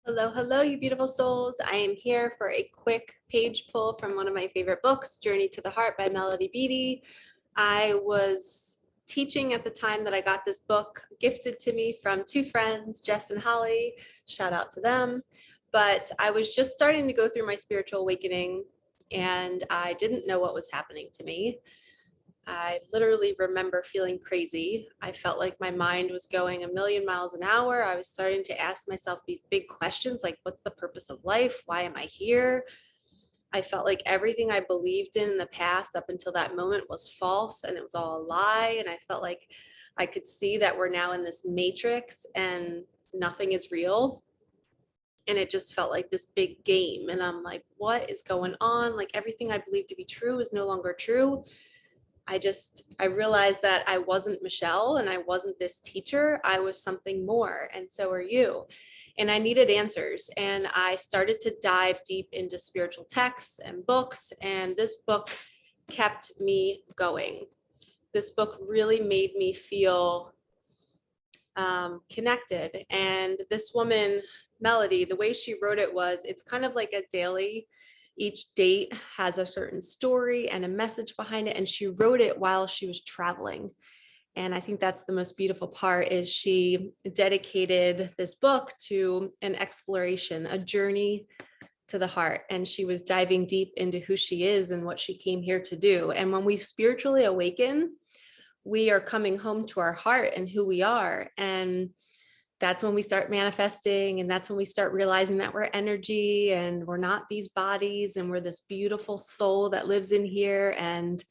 Hello, hello, you beautiful souls. I am here for a quick page pull from one of my favorite books, Journey to the Heart by Beatty. I was teaching at the time that I got this book gifted to me from two friends, Jess and Holly. Shout out to them. But I was just starting to go through my spiritual awakening and I didn't know what was happening to me. I literally remember feeling crazy. I felt like my mind was going a million miles an hour. I was starting to ask myself these big questions like, what's the purpose of life? Why am I here? I felt like everything I believed in the past up until that moment was false and it was all a lie. And I felt like I could see that we're now in this matrix and nothing is real. And it just felt like this big game. And I'm like, what is going on? Like everything I believed to be true is no longer true. I realized that I wasn't Michelle and I wasn't this teacher. I was something more, and so are you. And I needed answers. And I started to dive deep into spiritual texts and books. And this book kept me going. This book really made me feel connected. And this woman, Melody, the way she wrote it was, it's kind of like a daily. Each date has a certain story and a message behind it. And she wrote it while she was traveling. And I think that's the most beautiful part is she dedicated this book to an exploration, a journey to the heart. And she was diving deep into who she is and what she came here to do. And when we spiritually awaken, we are coming home to our heart and who we are. And that's when we start manifesting, and that's when we start realizing that we're energy and we're not these bodies, and we're this beautiful soul that lives in here, and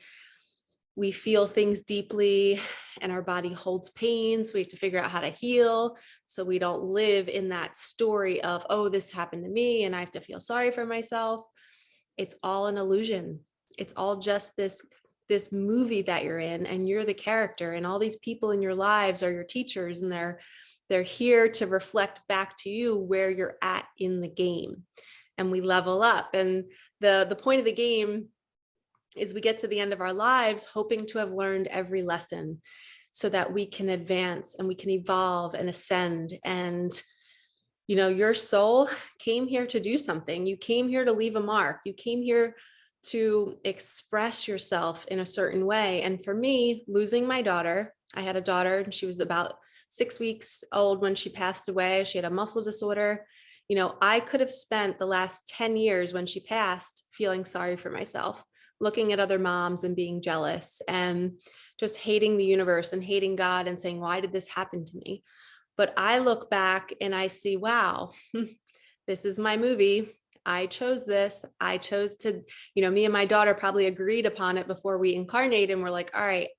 we feel things deeply and our body holds pain. So we have to figure out how to heal so we don't live in that story of, oh, this happened to me and I have to feel sorry for myself. It's all an illusion. It's all just this movie that you're in, and you're the character, and all these people in your lives are your teachers, and they're here to reflect back to you where you're at in the game. And we level up. And the point of the game is we get to the end of our lives hoping to have learned every lesson so that we can advance and we can evolve and ascend. And your soul came here to do something. You came here to leave a mark. You came here to express yourself in a certain way. And for me, losing my daughter, I had a daughter and she was about 6 weeks old when she passed away. She had a muscle disorder. I could have spent the last 10 years when she passed feeling sorry for myself, looking at other moms and being jealous and just hating the universe and hating God and saying, why did this happen to me? But I look back and I see, wow, this is my movie. I chose this. I chose to, me and my daughter probably agreed upon it before we incarnated, and we're like, all right,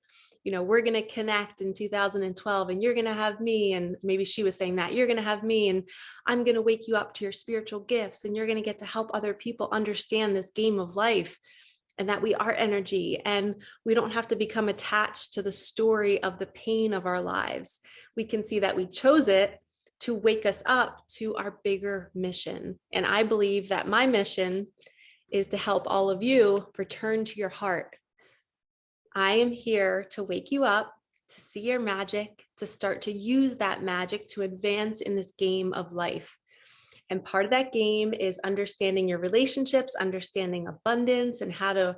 we're going to connect in 2012 and you're going to have me. And maybe she was saying that you're going to have me, and I'm going to wake you up to your spiritual gifts, and you're going to get to help other people understand this game of life, and that we are energy, and we don't have to become attached to the story of the pain of our lives. We can see that we chose it to wake us up to our bigger mission. And I believe that my mission is to help all of you return to your heart. I am here to wake you up, to see your magic, to start to use that magic to advance in this game of life. And part of that game is understanding your relationships, understanding abundance, and how to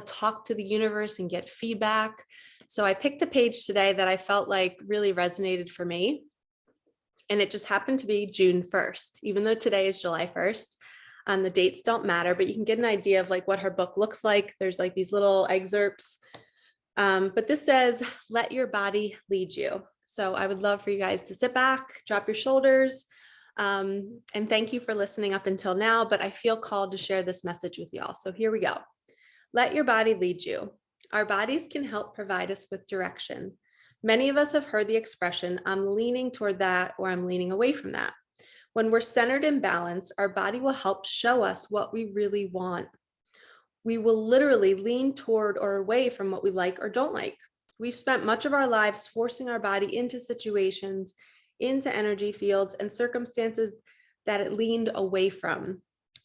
talk to the universe and get feedback. So I picked a page today that I felt like really resonated for me. And it just happened to be June 1st, even though today is July 1st. The dates don't matter, but you can get an idea of like what her book looks like. There's like these little excerpts. But this says, let your body lead you. So I would love for you guys to sit back, drop your shoulders, and thank you for listening up until now, but I feel called to share this message with y'all. So here we go. Let your body lead you. Our bodies can help provide us with direction. Many of us have heard the expression, I'm leaning toward that, or I'm leaning away from that. When we're centered and balanced, our body will help show us what we really want. We will literally lean toward or away from what we like or don't like. We've spent much of our lives forcing our body into situations, into energy fields and circumstances that it leaned away from,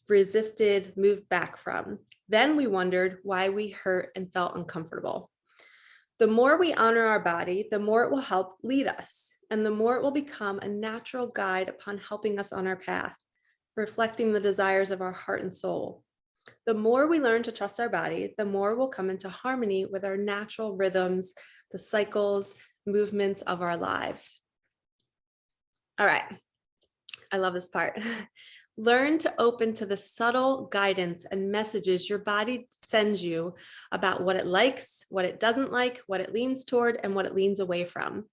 resisted, moved back from. Then we wondered why we hurt and felt uncomfortable. The more we honor our body, the more it will help lead us. and the more it will become a natural guide upon helping us on our path, reflecting the desires of our heart and soul. The more we learn to trust our body, the more we'll come into harmony with our natural rhythms, the cycles, movements of our lives. All right, I love this part. Learn to open to the subtle guidance and messages your body sends you about what it likes, what it doesn't like, what it leans toward, and what it leans away from.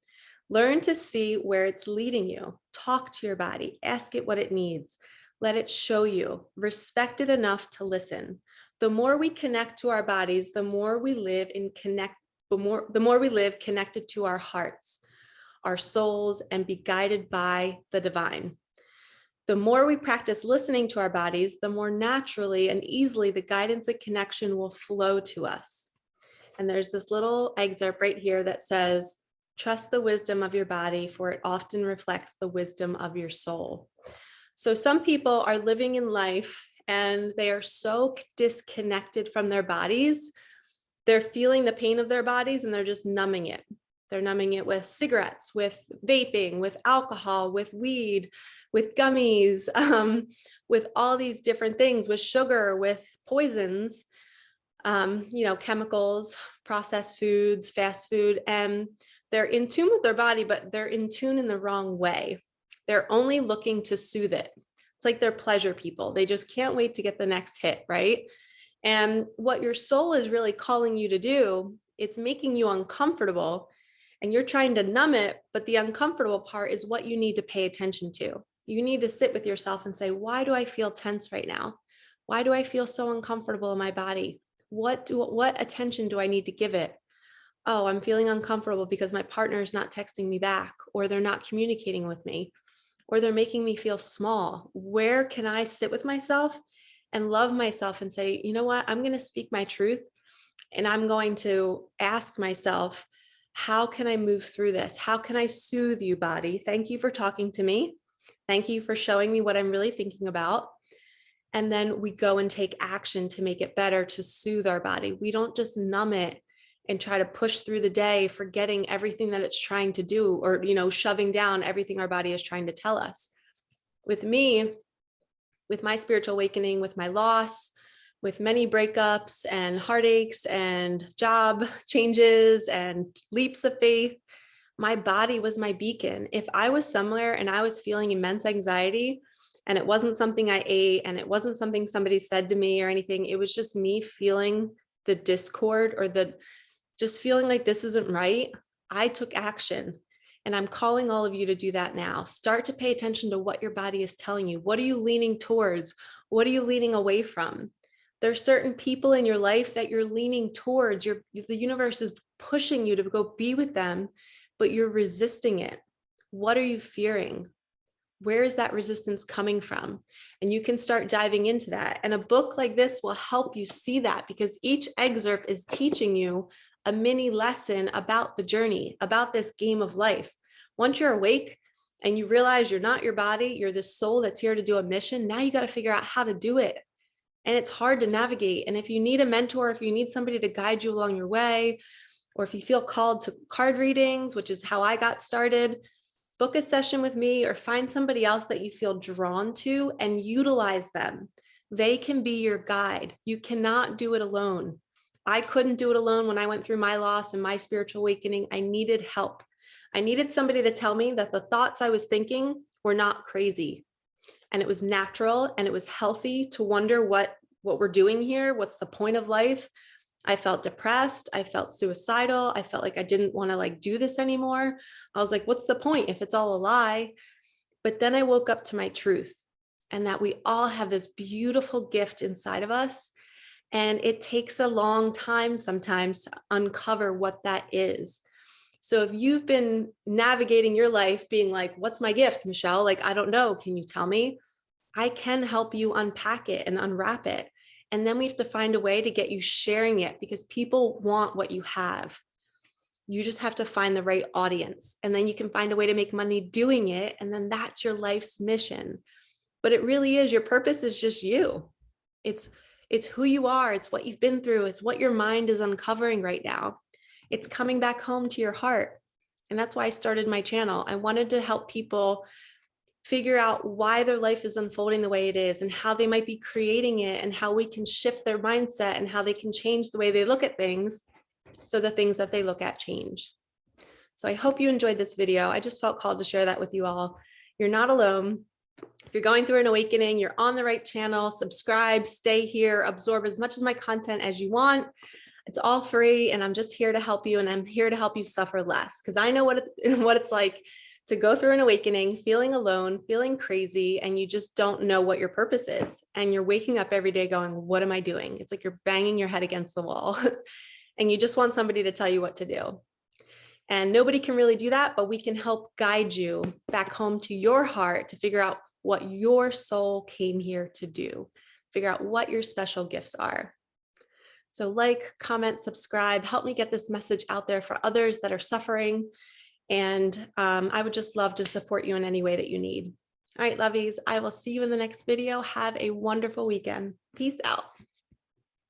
Learn to see where it's leading you. Talk to your body, ask it what it needs. Let it show you. Respect it enough to listen. The more we connect to our bodies, the more we live connected to our hearts, our souls, and be guided by the divine. The more we practice listening to our bodies, the more naturally and easily the guidance and connection will flow to us. And there's this little excerpt right here that says, trust the wisdom of your body, for it often reflects the wisdom of your soul. So some people are living in life and they are so disconnected from their bodies. They're feeling the pain of their bodies and they're just numbing it. They're numbing it with cigarettes, with vaping, with alcohol, with weed, with gummies, with all these different things, with sugar, with poisons, chemicals, processed foods, fast food, and they're in tune with their body, but they're in tune in the wrong way. They're only looking to soothe it. It's like they're pleasure people. They just can't wait to get the next hit, right? And what your soul is really calling you to do, it's making you uncomfortable and you're trying to numb it, but the uncomfortable part is what you need to pay attention to. You need to sit with yourself and say, why do I feel tense right now? Why do I feel so uncomfortable in my body? What attention do I need to give it? Oh, I'm feeling uncomfortable because my partner is not texting me back, or they're not communicating with me, or they're making me feel small. Where can I sit with myself and love myself and say, you know what, I'm going to speak my truth and I'm going to ask myself, how can I move through this? How can I soothe you, body? Thank you for talking to me. Thank you for showing me what I'm really thinking about. And then we go and take action to make it better, to soothe our body. We don't just numb it and try to push through the day, forgetting everything that it's trying to do, or, shoving down everything our body is trying to tell us. With me, with my spiritual awakening, with my loss, with many breakups and heartaches and job changes and leaps of faith, my body was my beacon. If I was somewhere and I was feeling immense anxiety and it wasn't something I ate and it wasn't something somebody said to me or anything, it was just me feeling the discord or just feeling like this isn't right, I took action. And I'm calling all of you to do that now. Start to pay attention to what your body is telling you. What are you leaning towards? What are you leaning away from? There's certain people in your life that you're leaning towards. The universe is pushing you to go be with them, but you're resisting it. What are you fearing? Where is that resistance coming from? And you can start diving into that. And a book like this will help you see that, because each excerpt is teaching you a mini lesson about the journey, about this game of life. Once you're awake and you realize you're not your body, you're this soul that's here to do a mission, now you got to figure out how to do it. And it's hard to navigate. And if you need a mentor, if you need somebody to guide you along your way, or if you feel called to card readings, which is how I got started, book a session with me or find somebody else that you feel drawn to and utilize them. They can be your guide. You cannot do it alone. I couldn't do it alone when I went through my loss and my spiritual awakening. I needed help. I needed somebody to tell me that the thoughts I was thinking were not crazy. And it was natural and it was healthy to wonder what we're doing here. What's the point of life? I felt depressed. I felt suicidal. I felt like I didn't want to do this anymore. I was like, what's the point if it's all a lie? But then I woke up to my truth, and that we all have this beautiful gift inside of us. And it takes a long time sometimes to uncover what that is. So if you've been navigating your life being like, what's my gift, Michelle? I don't know. Can you tell me? I can help you unpack it and unwrap it. And then we have to find a way to get you sharing it, because people want what you have. You just have to find the right audience, and then you can find a way to make money doing it. And then that's your life's mission. But it really is, your purpose is just you. It's who you are. It's what you've been through. It's what your mind is uncovering right now. It's coming back home to your heart. And that's why I started my channel. I wanted to help people figure out why their life is unfolding the way it is and how they might be creating it and how we can shift their mindset and how they can change the way they look at things so the things that they look at change. So I hope you enjoyed this video. I just felt called to share that with you all. You're not alone. If you're going through an awakening, you're on the right channel. Subscribe, stay here, absorb as much of my content as you want. It's all free, and I'm just here to help you, and I'm here to help you suffer less, because I know what it's like to go through an awakening, feeling alone, feeling crazy, and you just don't know what your purpose is. And you're waking up every day going, what am I doing? It's like you're banging your head against the wall and you just want somebody to tell you what to do. And nobody can really do that, but we can help guide you back home to your heart to figure out what your soul came here to do, figure out what your special gifts are. So like, comment, subscribe, help me get this message out there for others that are suffering. And I would just love to support you in any way that you need. All right, lovies, I will see you in the next video. Have a wonderful weekend. Peace out.